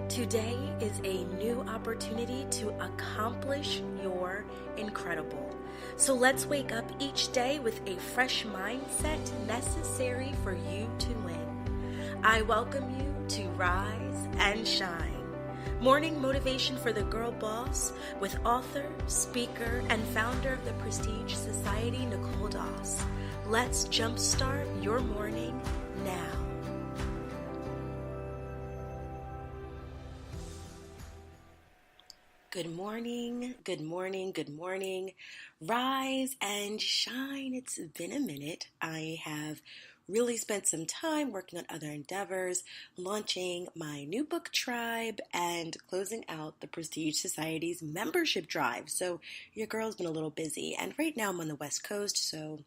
Today is a new opportunity to accomplish your incredible. So let's wake up each day with a fresh mindset necessary for you to win. I welcome you to Rise and Shine. Morning motivation for the girl boss with author, speaker, and founder of the Prestige Society, Nicole Doss. Let's jumpstart your morning now. Good morning, good morning, good morning. Rise and shine. It's been a minute. I have really spent some time working on other endeavors, launching my new book tribe, and closing out the Prestige Society's membership drive. So your girl's been a little busy. And right now I'm on the West Coast, so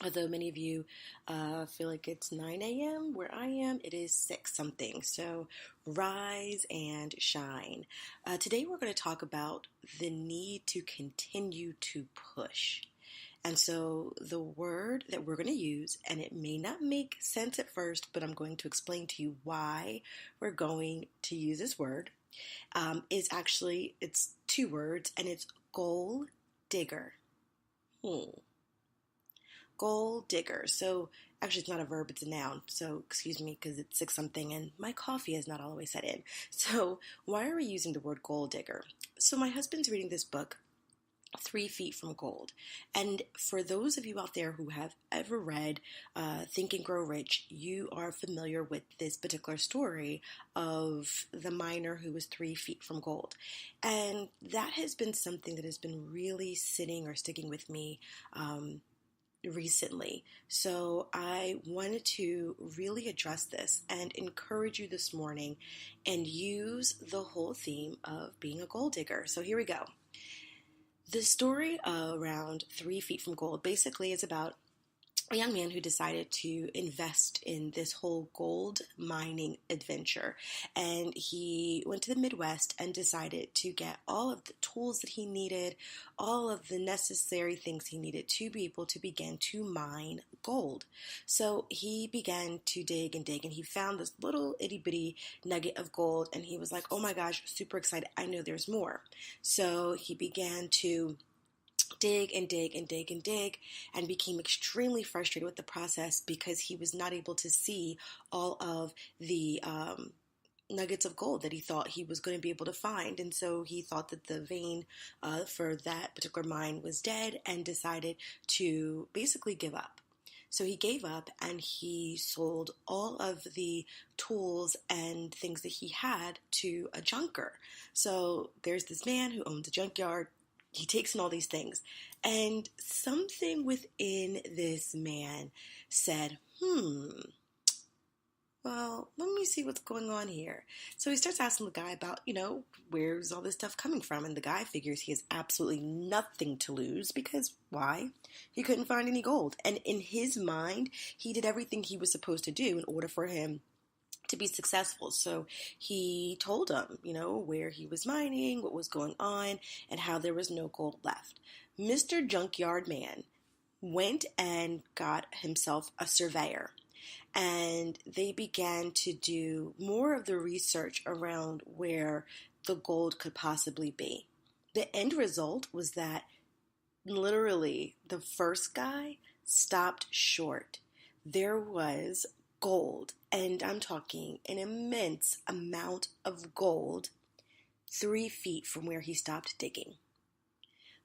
although many of you feel like it's 9 a.m. where I am, it is 6 something. So rise and shine. Today we're going to talk about the need to continue to push. And so the word that we're going to use, and it may not make sense at first, but I'm going to explain to you why we're going to use this word, it's 2 words, and it's goal digger. Goal digger. So actually it's not a verb, it's a noun. So excuse me because it's 6 something and my coffee is not all the way set in. So why are we using the word goal digger? So my husband's reading this book, 3 Feet from Gold. And for those of you out there who have ever read Think and Grow Rich, you are familiar with this particular story of the miner who was 3 feet from gold. And that has been something that has been really sitting or sticking with me recently. So I wanted to really address this and encourage you this morning and use the whole theme of being a gold digger. So here we go. The story around 3 Feet from Gold basically is about a young man who decided to invest in this whole gold mining adventure. And he went to the Midwest and decided to get all of the tools that he needed, all of the necessary things he needed to be able to begin to mine gold. So he began to dig, and he found this little itty bitty nugget of gold, and he was like, oh my gosh, super excited. I know there's more. So he began to dig and became extremely frustrated with the process because he was not able to see all of the nuggets of gold that he thought he was going to be able to find. And so he thought that the vein for that particular mine was dead and decided to basically give up. So he gave up and he sold all of the tools and things that he had to a junker. So there's this man who owns a junkyard. He takes in all these things, and something within this man said, well, let me see what's going on here. So he starts asking the guy about, where's all this stuff coming from? And the guy figures he has absolutely nothing to lose because why? He couldn't find any gold. And in his mind, he did everything he was supposed to do in order for him to be successful. So he told him, where he was mining, what was going on, and how there was no gold left. Mr. Junkyard Man went and got himself a surveyor, and they began to do more of the research around where the gold could possibly be. The end result was that literally the first guy stopped short. There was gold, and I'm talking an immense amount of gold 3 feet from where he stopped digging.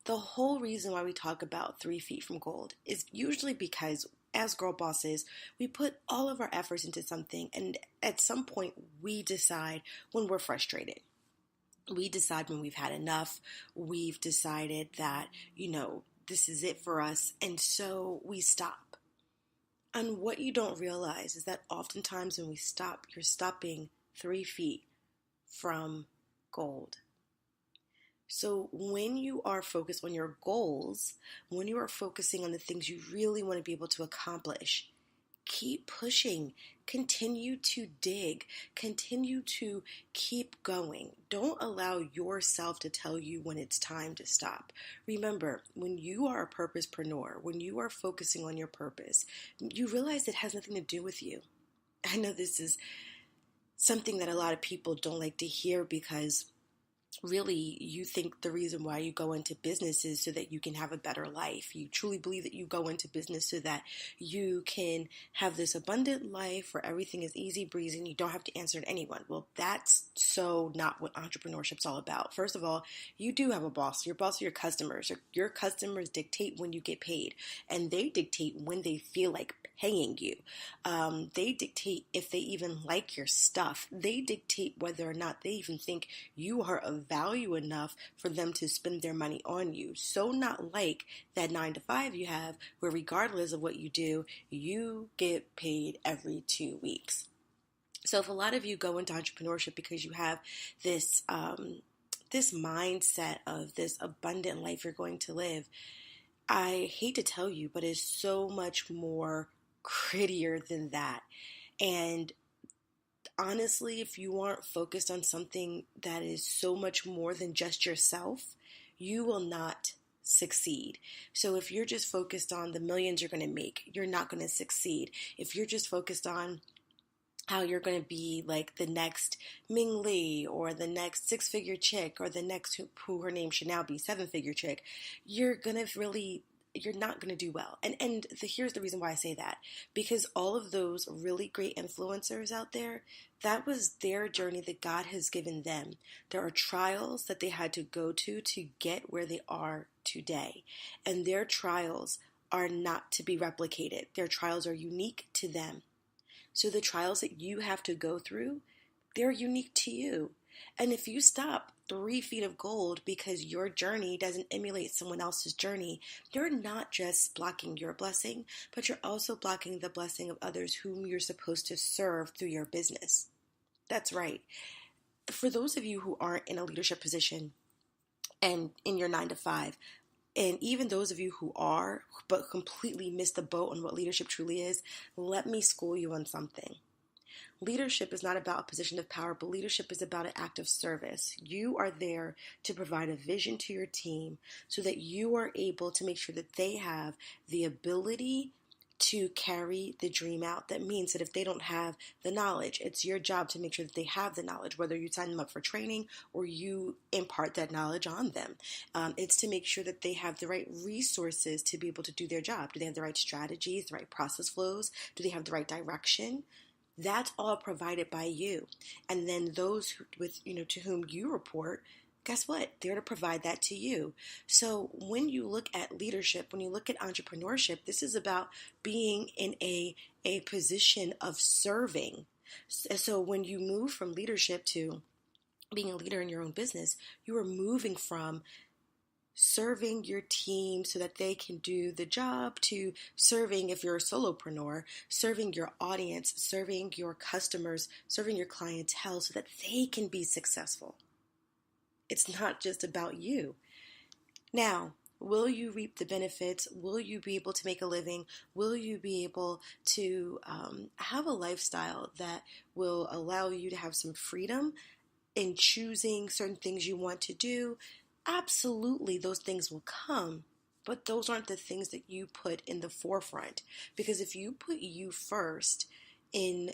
The whole reason why we talk about 3 feet from gold is usually because as girl bosses, we put all of our efforts into something, and at some point we decide when we're frustrated. We decide when we've had enough. We've decided that, this is it for us, and so we stop. And what you don't realize is that oftentimes when we stop, you're stopping 3 feet from gold. So when you are focused on your goals, when you are focusing on the things you really want to be able to accomplish, keep pushing, continue to dig, continue to keep going. Don't allow yourself to tell you when it's time to stop. Remember, when you are a purposepreneur, when you are focusing on your purpose, you realize it has nothing to do with you. I know this is something that a lot of people don't like to hear, because really you think the reason why you go into business is so that you can have a better life. You truly believe that you go into business so that you can have this abundant life where everything is easy breezy and you don't have to answer to anyone. Well, that's so not what entrepreneurship's all about. First of all, you do have a boss. Your boss are your customers. Your customers dictate when you get paid, and they dictate when they feel like paying you. They dictate if they even like your stuff. They dictate whether or not they even think you are of value enough for them to spend their money on you. So not like that 9 to 5 you have, where regardless of what you do, you get paid every 2 weeks. So if a lot of you go into entrepreneurship because you have this this mindset of this abundant life you're going to live, I hate to tell you, but it's so much more grittier than that. And honestly, if you aren't focused on something that is so much more than just yourself, you will not succeed. So if you're just focused on the millions you're going to make, you're not going to succeed. If you're just focused on how you're going to be like the next Ming Lee or the next 6-figure chick or the next who her name should now be 7-figure chick, you're not going to do well. And here's the reason why I say that. Because all of those really great influencers out there, that was their journey that God has given them. There are trials that they had to go to get where they are today. And their trials are not to be replicated. Their trials are unique to them. So the trials that you have to go through, they're unique to you. And if you stop 3 feet of gold because your journey doesn't emulate someone else's journey, you're not just blocking your blessing, but you're also blocking the blessing of others whom you're supposed to serve through your business. That's right. For those of you who aren't in a leadership position and in your 9 to 5, and even those of you who are, but completely missed the boat on what leadership truly is, let me school you on something. Leadership is not about a position of power, but leadership is about an act of service. You are there to provide a vision to your team so that you are able to make sure that they have the ability to carry the dream out. That means that if they don't have the knowledge, it's your job to make sure that they have the knowledge, whether you sign them up for training or you impart that knowledge on them. It's to make sure that they have the right resources to be able to do their job. Do they have the right strategies, the right process flows? Do they have the right direction? That's all provided by you. And then those to whom you report, guess what? They're to provide that to you. So when you look at leadership, when you look at entrepreneurship, this is about being in a position of serving. So when you move from leadership to being a leader in your own business, you are moving from serving your team so that they can do the job to serving, if you're a solopreneur, serving your audience, serving your customers, serving your clientele so that they can be successful. It's not just about you. Now, will you reap the benefits? Will you be able to make a living? Will you be able to have a lifestyle that will allow you to have some freedom in choosing certain things you want to do? Absolutely, those things will come, but those aren't the things that you put in the forefront. Because if you put you first in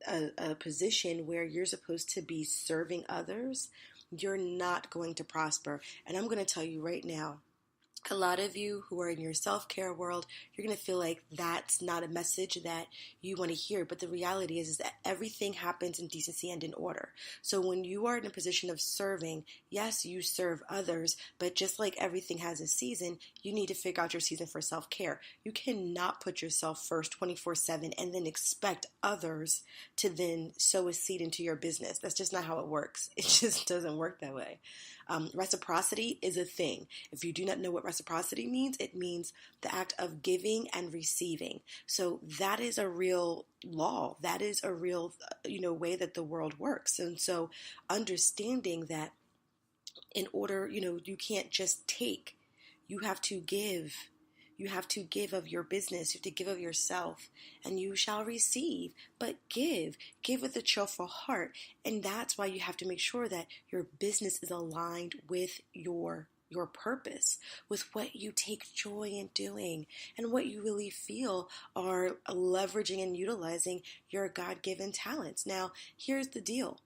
a position where you're supposed to be serving others, you're not going to prosper. And I'm going to tell you right now, a lot of you who are in your self-care world, you're going to feel like that's not a message that you want to hear. But the reality is that everything happens in decency and in order. So when you are in a position of serving, yes, you serve others, but just like everything has a season, you need to figure out your season for self-care. You cannot put yourself first 24/7 and then expect others to then sow a seed into your business. That's just not how it works. It just doesn't work that way. Reciprocity is a thing. If you do not know what reciprocity means, it means the act of giving and receiving. So that is a real law. That is a real, way that the world works. And so understanding that in order, you can't just take, you have to give. You have to give of your business. You have to give of yourself, and you shall receive. But give with a cheerful heart. And that's why you have to make sure that your business is aligned with your your purpose, with what you take joy in doing, and what you really feel are leveraging and utilizing your God-given talents. Now, here's the deal.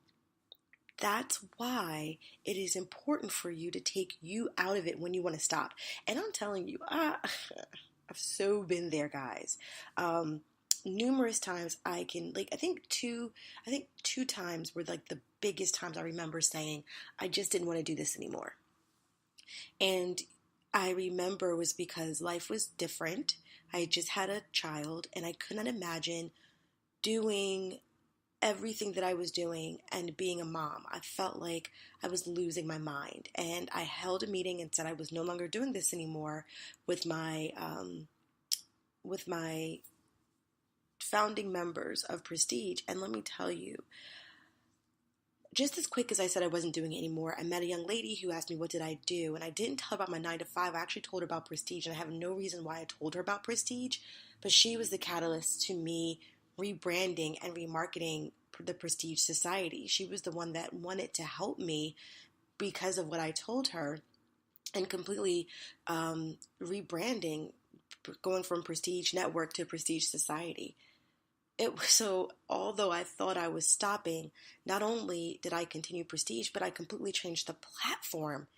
That's why it is important for you to take you out of it when you want to stop. And I'm telling you, I've so been there, guys. Numerous times I can, like, I think two times were like the biggest times I remember saying, I just didn't want to do this anymore. And I remember it was because life was different. I had just had a child and I could not imagine doing everything that I was doing and being a mom. I felt like I was losing my mind, and I held a meeting and said I was no longer doing this anymore with my founding members of Prestige. And let me tell you, just as quick as I said I wasn't doing it anymore, I met a young lady who asked me what did I do, and I didn't tell her about my 9 to 5. I actually told her about Prestige, and I have no reason why I told her about Prestige, but she was the catalyst to me rebranding and remarketing the Prestige Society. She was the one that wanted to help me because of what I told her, and completely rebranding, going from Prestige Network to Prestige Society. So although I thought I was stopping, not only did I continue Prestige, but I completely changed the platform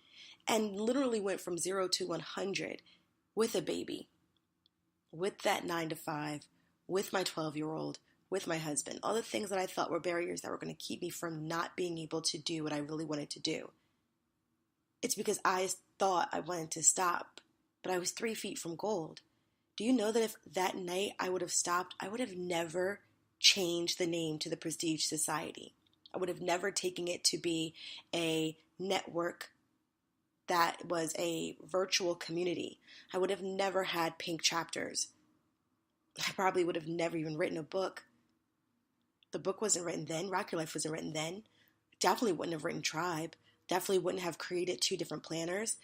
and literally went from 0 to 100 with a baby, with that 9 to 5, with my 12-year-old, with my husband, all the things that I thought were barriers that were going to keep me from not being able to do what I really wanted to do. It's because I thought I wanted to stop, but I was 3 feet from gold. Do you know that if that night I would have stopped, I would have never changed the name to the Prestige Society. I would have never taken it to be a network that was a virtual community. I would have never had pink chapters. I probably would have never even written a book. The book wasn't written then. Rock Your Life wasn't written then. Definitely wouldn't have written Tribe. Definitely wouldn't have created 2 different planners.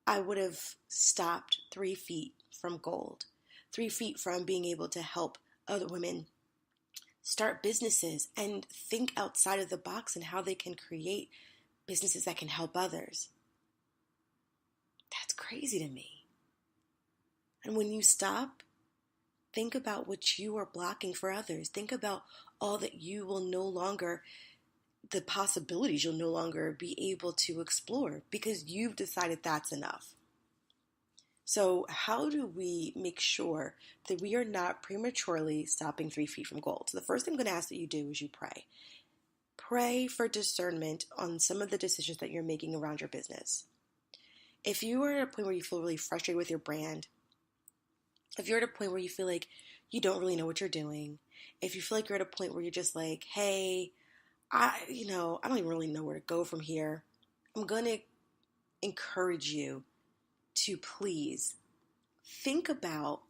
I would have stopped 3 feet from gold, 3 feet from being able to help other women start businesses and think outside of the box and how they can create businesses that can help others. That's crazy to me. And when you stop, think about what you are blocking for others. Think about all that you will no longer, the possibilities you'll no longer be able to explore because you've decided that's enough. So how do we make sure that we are not prematurely stopping 3 feet from gold? So the first thing I'm going to ask that you do is you pray. Pray for discernment on some of the decisions that you're making around your business. If you are at a point where you feel really frustrated with your brand, if you're at a point where you feel like you don't really know what you're doing, if you feel like you're at a point where you're just like, hey, I don't even really know where to go from here, I'm going to encourage you to please think about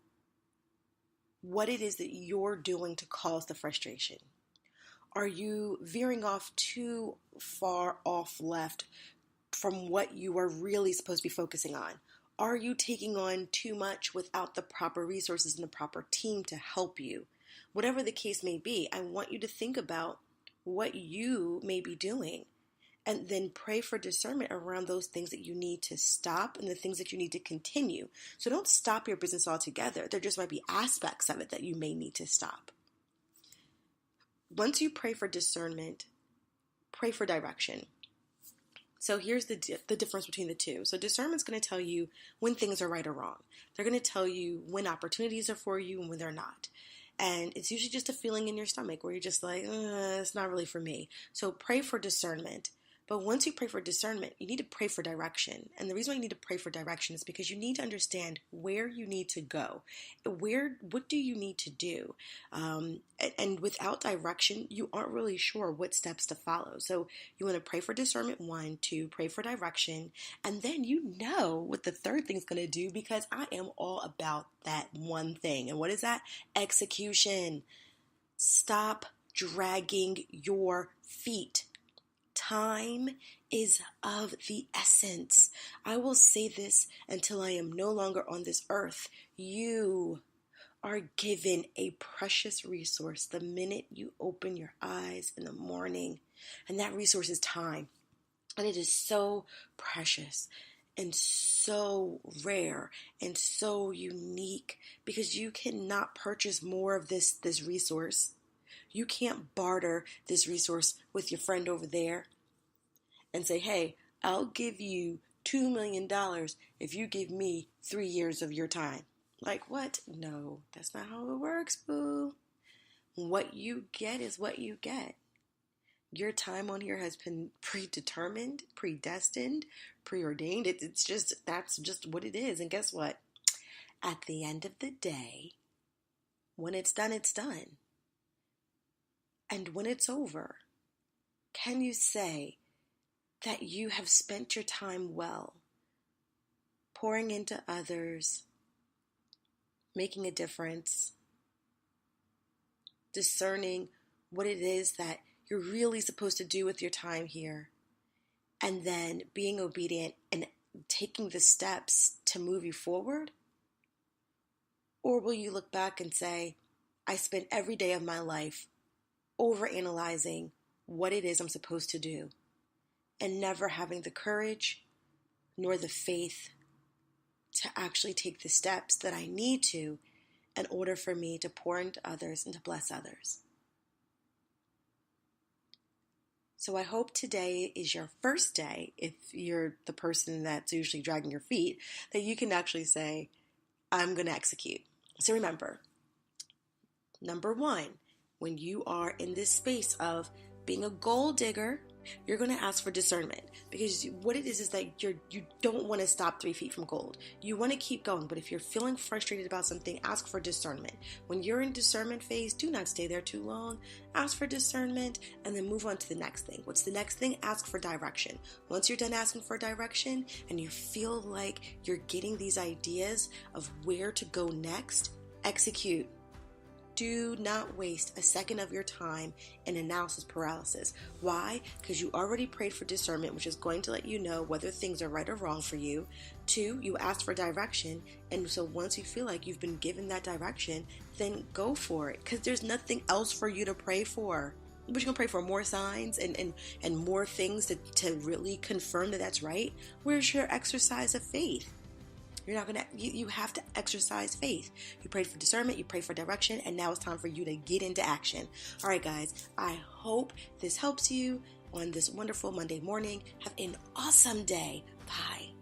what it is that you're doing to cause the frustration. Are you veering off too far off left from what you are really supposed to be focusing on? Are you taking on too much without the proper resources and the proper team to help you? Whatever the case may be, I want you to think about what you may be doing and then pray for discernment around those things that you need to stop and the things that you need to continue. So don't stop your business altogether. There just might be aspects of it that you may need to stop. Once you pray for discernment, pray for direction. So here's the difference between the two. So discernment's going to tell you when things are right or wrong. They're going to tell you when opportunities are for you and when they're not. And it's usually just a feeling in your stomach where you're just like, it's not really for me. So pray for discernment. But once you pray for discernment, you need to pray for direction. And the reason why you need to pray for direction is because you need to understand where you need to go. What do you need to do? And without direction, you aren't really sure what steps to follow. So you want to pray for discernment, 1, 2, pray for direction. And then you know what the third thing is going to do, because I am all about that one thing. And what is that? Execution. Stop dragging your feet. Time is of the essence. I will say this until I am no longer on this earth. You are given a precious resource the minute you open your eyes in the morning. And that resource is time. And it is so precious. and so rare and so unique because you cannot purchase more of this resource. You can't barter this resource with your friend over there and say, hey, I'll give you $2 million if you give me 3 years of your time. Like, what? No, that's not how it works, boo. What you get is what you get. Your time on here has been predetermined, predestined, preordained. That's just what it is. And guess what? At the end of the day, when it's done, it's done. And when it's over, can you say that you have spent your time well, pouring into others, making a difference, discerning what it is that you're really supposed to do with your time here, and then being obedient and taking the steps to move you forward? Or will you look back and say, I spent every day of my life overanalyzing what it is I'm supposed to do and never having the courage nor the faith to actually take the steps that I need to in order for me to pour into others and to bless others? So I hope today is your first day, if you're the person that's usually dragging your feet, that you can actually say, I'm going to execute. So remember, number one, when you are in this space of being a goal digger, you're going to ask for discernment, because what it is that you don't want to stop 3 feet from gold. You want to keep going, but if you're feeling frustrated about something, ask for discernment. When you're in discernment phase, do not stay there too long. Ask for discernment and then move on to the next thing. What's the next thing? Ask for direction. Once you're done asking for direction and you feel like you're getting these ideas of where to go next, execute. Do not waste a second of your time in analysis paralysis. Why? Because you already prayed for discernment, which is going to let you know whether things are right or wrong for you. 2, you asked for direction, and so once you feel like you've been given that direction, then go for it, because there's nothing else for you to pray for. But you're going to pray for more signs and more things to really confirm that that's right? Where's your exercise of faith? You're not gonna. You have to exercise faith. You prayed for discernment, you prayed for direction, and now it's time for you to get into action. All right, guys. I hope this helps you on this wonderful Monday morning. Have an awesome day. Bye.